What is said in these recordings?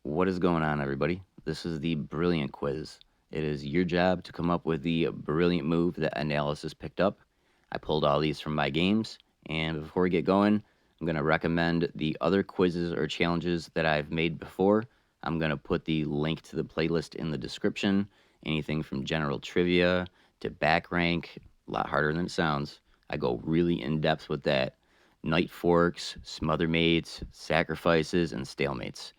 What is going on, everybody? This is the Brilliant Quiz. It is your job to come up with the brilliant move that Analysis picked up. I pulled all these from my games, and before we get going, I'm going to recommend the other quizzes or challenges that I've made before. I'm going to put the link to the playlist in the description. Anything from general trivia to back rank, a lot harder than it sounds. I go really in depth with that. Night forks, smother mates, sacrifices, and stalemates.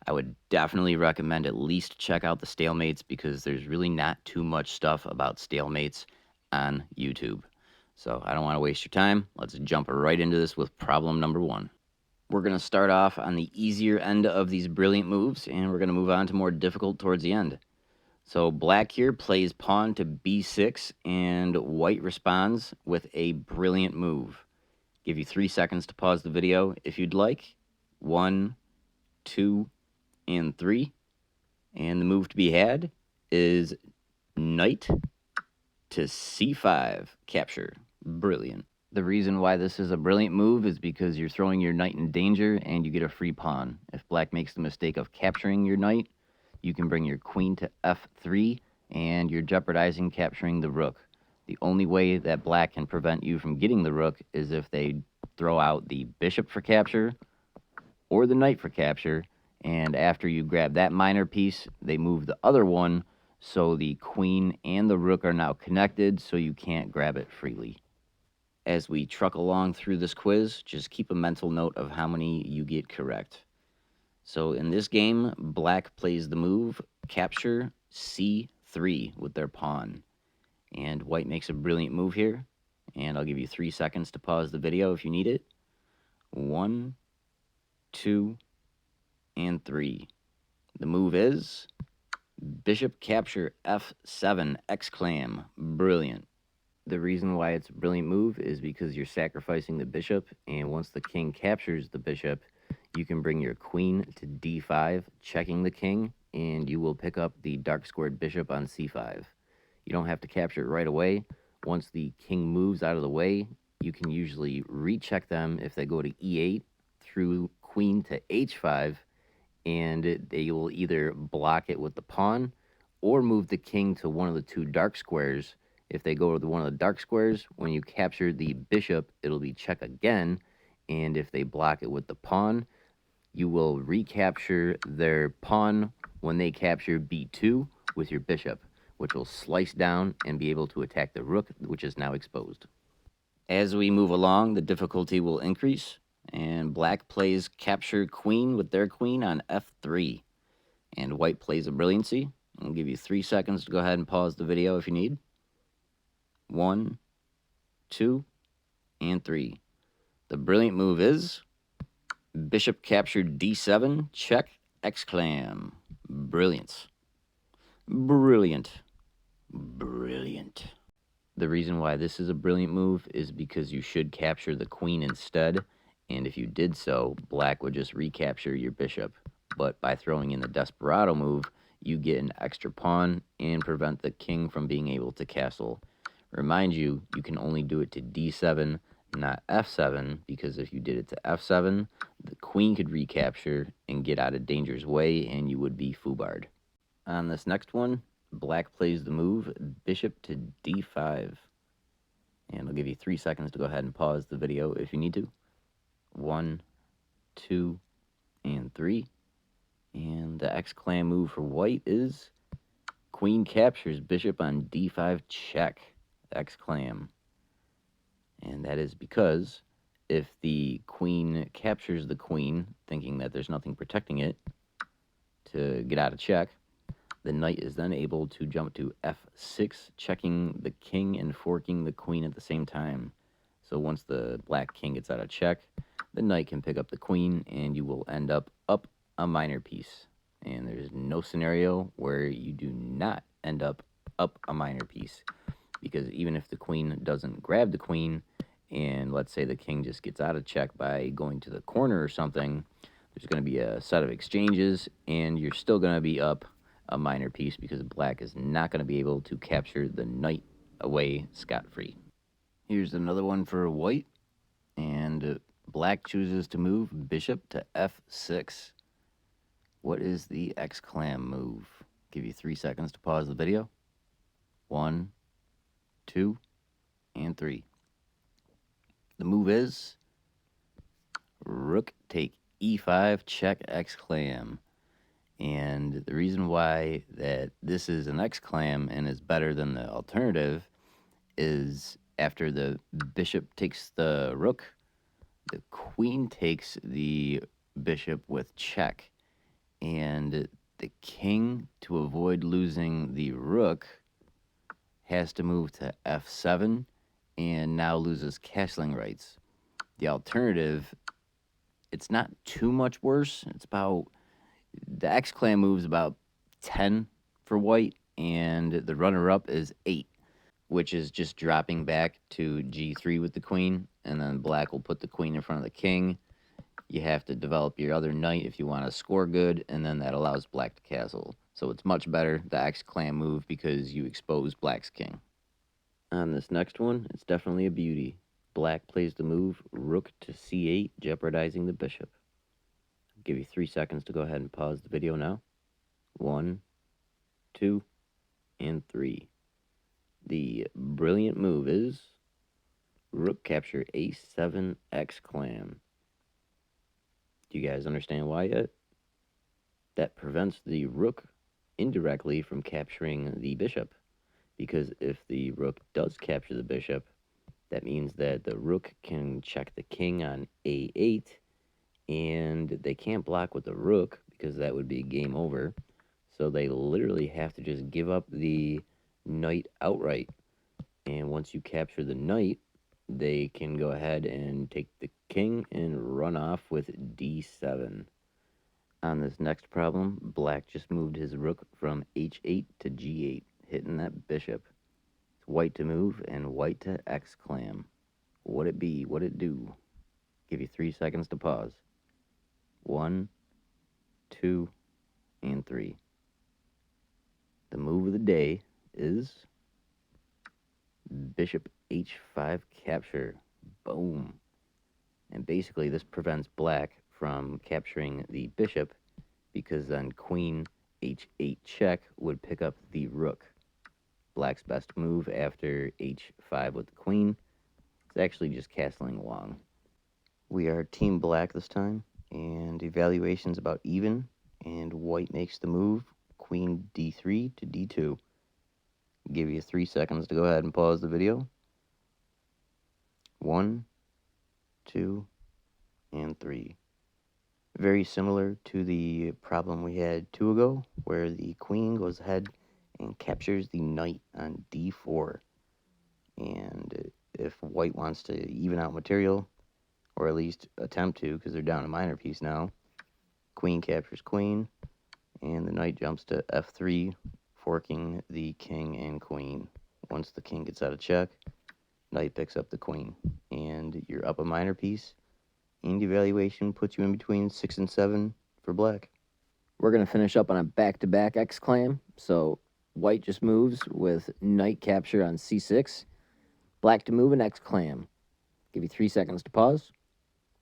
I would definitely recommend at least check out the stalemates because there's really not too much stuff about stalemates on YouTube. So I don't want to waste your time. Let's jump right into this with problem number 1. We're going to start off on the easier end of these brilliant moves, and we're going to move on to more difficult towards the end. So black here plays pawn to b6, and white responds with a brilliant move. Give you 3 seconds to pause the video if you'd like. 1, 2, and 3. And the move to be had is knight to c5 capture. Brilliant. The reason why this is a brilliant move is because you're throwing your knight in danger and you get a free pawn. If black makes the mistake of capturing your knight, you can bring your queen to f3 and you're jeopardizing capturing the rook. The only way that black can prevent you from getting the rook is if they throw out the bishop for capture or the knight for capture, and after you grab that minor piece, they move the other one, so the queen and the rook are now connected, so you can't grab it freely. As we truck along through this quiz, just keep a mental note of how many you get correct. So in this game, black plays the move capture c3 with their pawn, and white makes a brilliant move here, and I'll give you 3 seconds to pause the video if you need it. 1, 2, and 3. The move is bishop capture f7 exclam. Brilliant. The reason why it's a brilliant move is because you're sacrificing the bishop, and once the king captures the bishop, you can bring your queen to d5, checking the king, and you will pick up the dark squared bishop on c5. You don't have to capture it right away. Once the king moves out of the way, you can usually recheck them if they go to e8 through queen to h5, and they will either block it with the pawn or move the king to one of the two dark squares. If they go to one of the dark squares, when you capture the bishop, it'll be check again, and if they block it with the pawn, you will recapture their pawn when they capture b2 with your bishop, which will slice down and be able to attack the rook, which is now exposed. As we move along, the difficulty will increase, and black plays capture queen with their queen on f3, and white plays a brilliancy. I'll give you 3 seconds to go ahead and pause the video if you need. 1, 2, and 3. The brilliant move is bishop captured d7 check exclam. Brilliance. Brilliant. Brilliant. The reason why this is a brilliant move is because you should capture the queen instead, and if you did so, black would just recapture your bishop. But by throwing in the desperado move, you get an extra pawn and prevent the king from being able to castle. Remind you, you can only do it to d7, not f7, because if you did it to f7, the queen could recapture and get out of danger's way, and you would be foobarred. On this next one, black plays the move bishop to d5, and I'll give you 3 seconds to go ahead and pause the video if you need to. 1, 2, and 3. And the exclam move for white is queen captures bishop on d5 check exclam. And that is because if the queen captures the queen, thinking that there's nothing protecting it to get out of check, the knight is then able to jump to f6, checking the king and forking the queen at the same time. So once the black king gets out of check, the knight can pick up the queen, and you will end up a minor piece. And there's no scenario where you do not end up a minor piece, because even if the queen doesn't grab the queen, and let's say the king just gets out of check by going to the corner or something, there's going to be a set of exchanges, and you're still going to be up a minor piece because black is not going to be able to capture the knight away scot-free. Here's another one for white, and black chooses to move bishop to f6. What is the X-Clam move? Give you 3 seconds to pause the video. 1, 2, and 3. The move is rook take e5 check X-Clam. And the reason why that this is an X-Clam and is better than the alternative is after the bishop takes the rook, the queen takes the bishop with check. And the king, to avoid losing the rook, has to move to f7 and now loses castling rights. The alternative, it's not too much worse. It's about, the X-Clam moves about 10 for white, and the runner-up is 8, which is just dropping back to g3 with the queen, and then black will put the queen in front of the king. You have to develop your other knight if you want to score good, and then that allows black to castle. So it's much better, the X-Clam move, because you expose black's king. On this next one, it's definitely a beauty. Black plays the move rook to c8, jeopardizing the bishop. I'll give you 3 seconds to go ahead and pause the video now. 1, 2, and 3. The brilliant move is rook capture a7 X-Clam. Do you guys understand why yet? That prevents the rook indirectly from capturing the bishop, because if the rook does capture the bishop, that means that the rook can check the king on a8, and they can't block with the rook because that would be game over. So they literally have to just give up the knight outright. And once you capture the knight, they can go ahead and take the king and run off with d7. On this next problem, black just moved his rook from h8 to g8, hitting that bishop. It's white to move and white to X-Clam. What it be? What it do? Give you 3 seconds to pause. 1, 2, and 3. The move of the day is bishop h5 capture. Boom. And basically this prevents black from capturing the bishop, because then queen h8 check would pick up the rook. Black's best move after h5 with the queen is actually just castling along. We are team black this time, and evaluation's about even, and white makes the move queen d3 to d2. Give you 3 seconds to go ahead and pause the video. 1, 2, and 3. Very similar to the problem we had 2 ago, where the queen goes ahead and captures the knight on d4. And if white wants to even out material, or at least attempt to, because they're down a minor piece now, queen captures queen, and the knight jumps to f3, forking the king and queen. Once the king gets out of check, knight picks up the queen, and you're up a minor piece, and evaluation puts you in between 6 and 7 for black. We're going to finish up on a back-to-back X-Clam. So white just moves with knight capture on c6. Black to move an X-Clam. Give you 3 seconds to pause.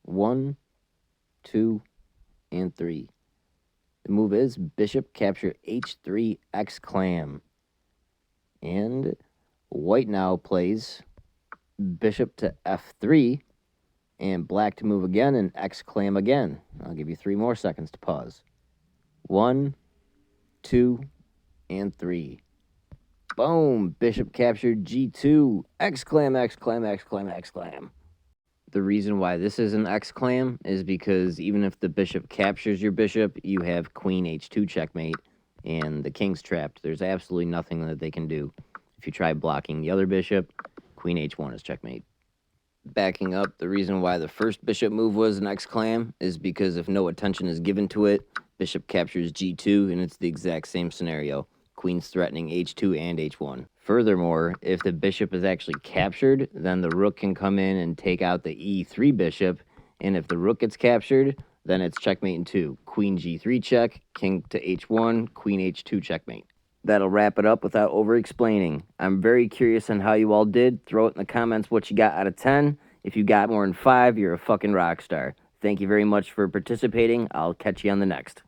1, 2, and 3. The move is bishop capture h3 X-Clam. And white now plays bishop to f3, and black to move again and X-Clam again. I'll give you 3 more seconds to pause. 1, 2, and 3. Boom! Bishop captured g2. X-Clam, X-Clam, X-Clam, X-Clam. The reason why this is an X-Clam is because even if the bishop captures your bishop, you have queen h2 checkmate, and the king's trapped. There's absolutely nothing that they can do. If you try blocking the other bishop, queen h1 is checkmate. Backing up, the reason why the first bishop move was an X-Clam is because if no attention is given to it, bishop captures g2, and it's the exact same scenario. Queen's threatening h2 and h1. Furthermore, if the bishop is actually captured, then the rook can come in and take out the e3 bishop, and if the rook gets captured, then it's checkmate in 2. Queen g3 check, king to h1, queen h2 checkmate. That'll wrap it up without over-explaining. I'm very curious on how you all did. Throw it in the comments what you got out of 10. If you got more than 5, you're a fucking rock star. Thank you very much for participating. I'll catch you on the next.